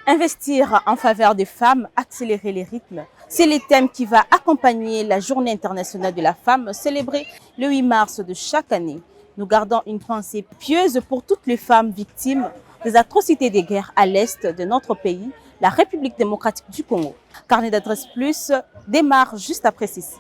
Investir en faveur des femmes, accélérer les rythmes, c'est le thème qui va accompagner la Journée internationale de la femme célébrée le 8 mars de chaque année. Nous gardons une pensée pieuse pour toutes les femmes victimes des atrocités des guerres à l'est de notre pays, la République démocratique du Congo. Carnet d'adresse plus démarre juste après ceci.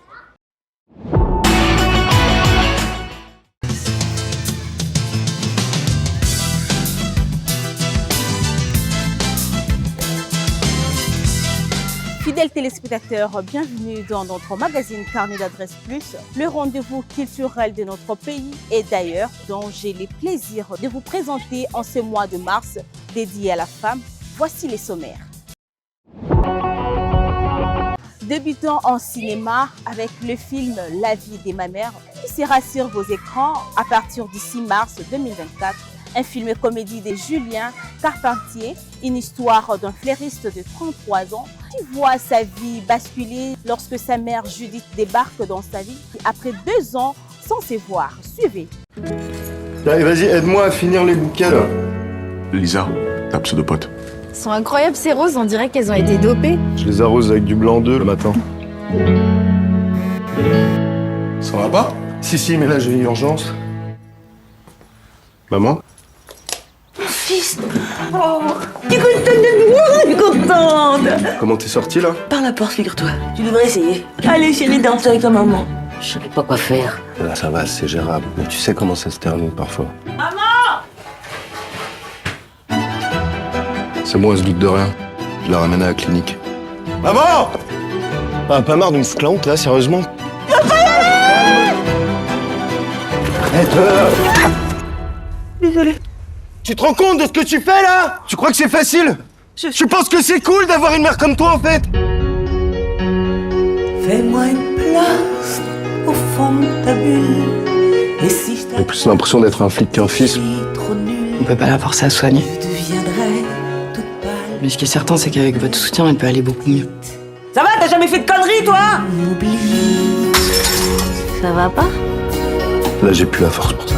Fidèles téléspectateurs, bienvenue dans notre magazine Carnet d'adresse plus, le rendez-vous culturel de notre pays et d'ailleurs dont j'ai le plaisir de vous présenter en ce mois de mars dédié à la femme. Voici les sommaires. Débutons en cinéma avec le film La vie de ma mère qui sera sur vos écrans à partir du 6 mars 2024. Un film comédie de Julien Carpentier, une histoire d'un fleuriste de 33 ans qui voit sa vie basculer lorsque sa mère Judith débarque dans sa vie après 2 ans sans se voir. Suivez. Allez, vas-y, aide-moi à finir les bouquets là. Lisa, ta pseudopote. Elles sont incroyables ces roses, on dirait qu'elles ont été dopées. Je les arrose avec du blanc d'œuf le matin. Ça va pas? Si, mais là j'ai une urgence. Maman? Fils, oh, tu es contente de moi, je suis contente. Comment t'es sortie là? Par la porte, figure-toi. Tu devrais essayer. Allez, chérie, danse avec ta maman. Je savais pas quoi faire. Là ça va, c'est gérable. Mais tu sais comment ça se termine parfois. Maman! C'est moi, elle se doute de rien. Je la ramène à la clinique. Maman! Ah, pas marre d'une sclante là, sérieusement? Arrête! Désolée. Tu te rends compte de ce que tu fais là? Tu crois que c'est facile? Tu penses que c'est cool d'avoir une mère comme toi en fait? Fais-moi une place au fond de ta bulle. Et si je J'ai plus l'impression d'être un flic qu'un fils. trop nul, On peut pas la forcer à se soigner. je deviendrai toute pâle. Mais ce qui est certain, c'est qu'avec votre soutien, elle peut aller beaucoup mieux. Ça va, t'as jamais fait de conneries, toi? Oublie. Ça va pas? Là j'ai plus la force pour ça.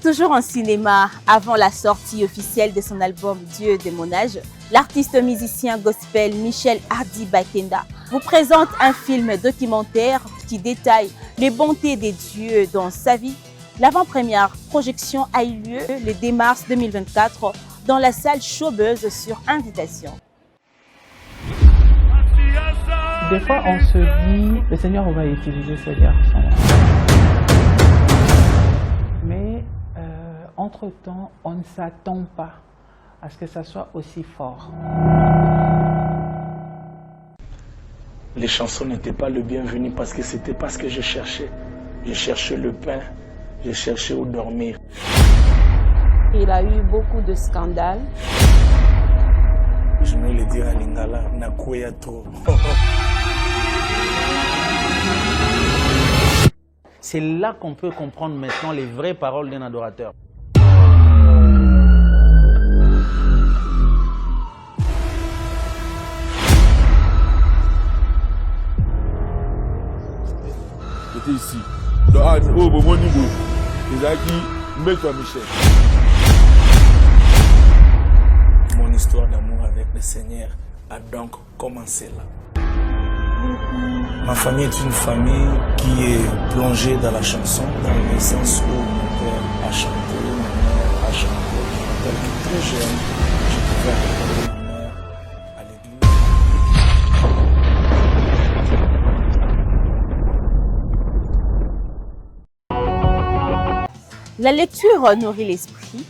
Toujours en cinéma, avant la sortie officielle de son album Dieu de mon âge, l'artiste musicien gospel Michel Hardy Bakenda vous présente un film documentaire qui détaille les bontés des dieux dans sa vie. L'avant-première projection a eu lieu le 10 mars 2024 dans la salle Showbuzz sur invitation. Des fois, on se dit, le Seigneur va utiliser ce garçon. Mais entre-temps, on ne s'attend pas à ce que ça soit aussi fort. Les chansons n'étaient pas le bienvenu parce que c'était pas ce que je cherchais. Je cherchais le pain, je cherchais où dormir. Il a eu beaucoup de scandales. Je vais le dire à Lingala, Nakuya trop. C'est là qu'on peut comprendre maintenant les vraies paroles d'un adorateur. J'étais ici. Oh, mon niveau. Isaki, mets-toi Michel. Mon histoire d'amour avec le Seigneur a donc commencé là. Ma famille est une famille qui est plongée dans la chanson, dans le sens où mon père a chanté, ma mère a chanté. Je me rappelle que très jeune, je pouvais accompagner ma mère à l'église. La lecture nourrit l'esprit.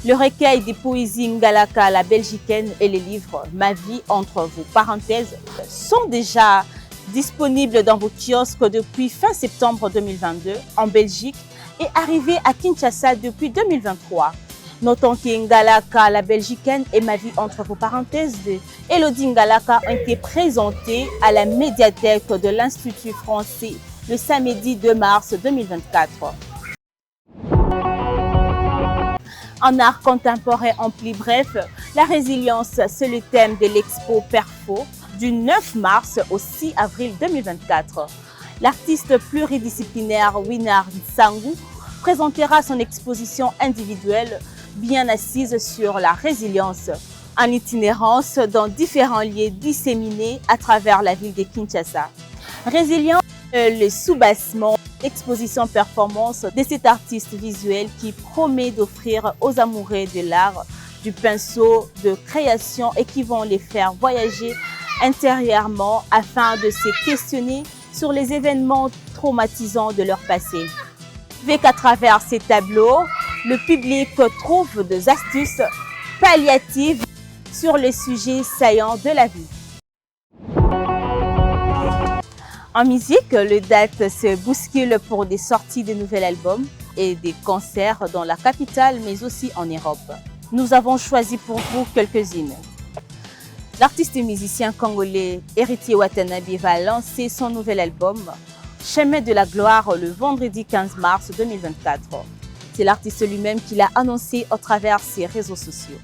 Le recueil des poésies Ngalaka, la belgicaine et les livres Ma vie entre vos parenthèses sont déjà disponibles dans vos kiosques depuis fin septembre 2022 en Belgique et arrivés à Kinshasa depuis 2023. Notons qu'Ngalaka, la Belgicaine et Ma vie entre vos parenthèses de Elodie Ngalaka ont été présentées à la médiathèque de l'Institut français le samedi 2 mars 2024. En art contemporain en plus bref, la résilience, c'est le thème de l'expo Perfo du 9 mars au 6 avril 2024. L'artiste pluridisciplinaire Winar Nsangu présentera son exposition individuelle bien assise sur la résilience, en itinérance dans différents lieux disséminés à travers la ville de Kinshasa. Résilience, le soubassement, exposition performance de cet artiste visuel qui promet d'offrir aux amoureux de l'art du pinceau de création et qui vont les faire voyager intérieurement afin de se questionner sur les événements traumatisants de leur passé. Vu qu'à travers ces tableaux, le public trouve des astuces palliatives sur les sujets saillants de la vie. En musique, les dates se bousculent pour des sorties de nouveaux albums et des concerts dans la capitale, mais aussi en Europe. Nous avons choisi pour vous quelques-unes. L'artiste et musicien congolais Héritier Watanabe va lancer son nouvel album Chemin de la gloire le vendredi 15 mars 2024. C'est l'artiste lui-même qui l'a annoncé au travers ses réseaux sociaux.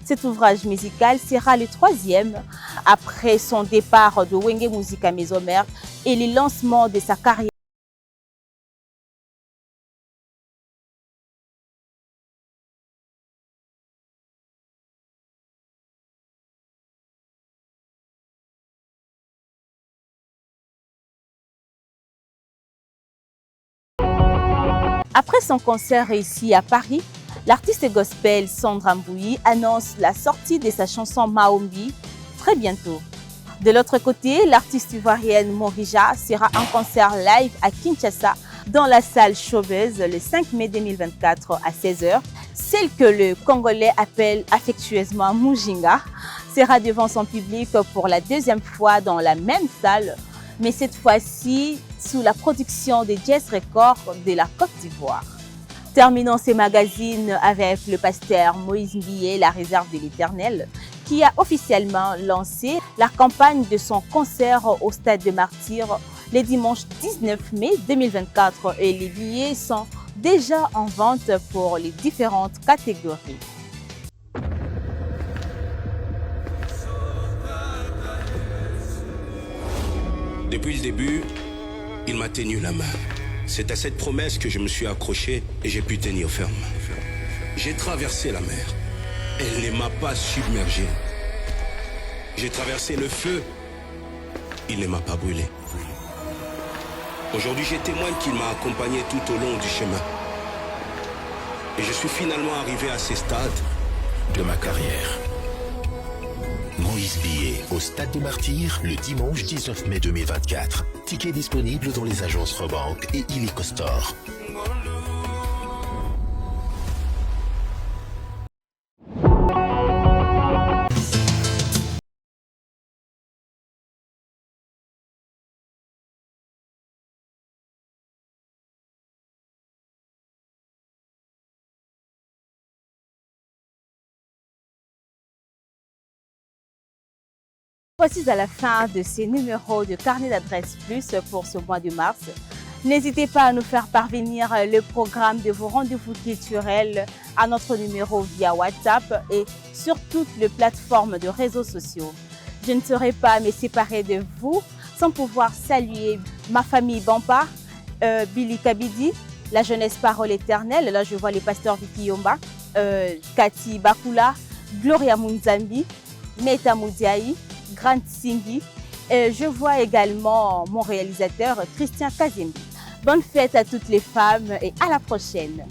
Cet ouvrage musical sera le troisième après son départ de Wenge Musica Maison Mère et le lancement de sa carrière. Après son concert réussi à Paris, l'artiste gospel Sandra Mbouyi annonce la sortie de sa chanson Maombi très bientôt. De l'autre côté, l'artiste ivoirienne Morija sera en concert live à Kinshasa dans la salle Showbiz le 5 mai 2024 à 16h. Celle que le Congolais appelle affectueusement Mujinga sera devant son public pour la deuxième fois dans la même salle, mais cette fois-ci sous la production de Jazz Records de la Côte d'Ivoire. Terminons ces magazines avec le pasteur Moïse Mbié, la réserve de l'Éternel, qui a officiellement lancé la campagne de son concert au Stade de Martyrs le dimanche 19 mai 2024 et les billets sont déjà en vente pour les différentes catégories. Depuis le début, il m'a tenu la main. C'est à cette promesse que je me suis accroché et j'ai pu tenir ferme. J'ai traversé la mer. Elle ne m'a pas submergé. J'ai traversé le feu. Il ne m'a pas brûlé. Aujourd'hui, j'ai témoigne qu'il m'a accompagné tout au long du chemin. Et je suis finalement arrivé à ce stade de ma carrière. Moïse Mbié au Stade des Martyrs le dimanche 19 mai 2024. Tickets disponibles dans les agences Rebank et Illico Store. Voici à la fin de ces numéros de Carnet d'Adresse Plus pour ce mois de mars. N'hésitez pas à nous faire parvenir le programme de vos rendez-vous culturels à notre numéro via WhatsApp et sur toutes les plateformes de réseaux sociaux. Je ne saurais pas me séparer de vous sans pouvoir saluer ma famille Bampa, Billy Kabidi, la jeunesse Parole Éternelle, là je vois les pasteurs Vicky Yomba, Cathy Bakula, Gloria Munzambi, Meta Moudiaï, Grant Singhi. Je vois également mon réalisateur Christian Kazembi. Bonne fête à toutes les femmes et à la prochaine.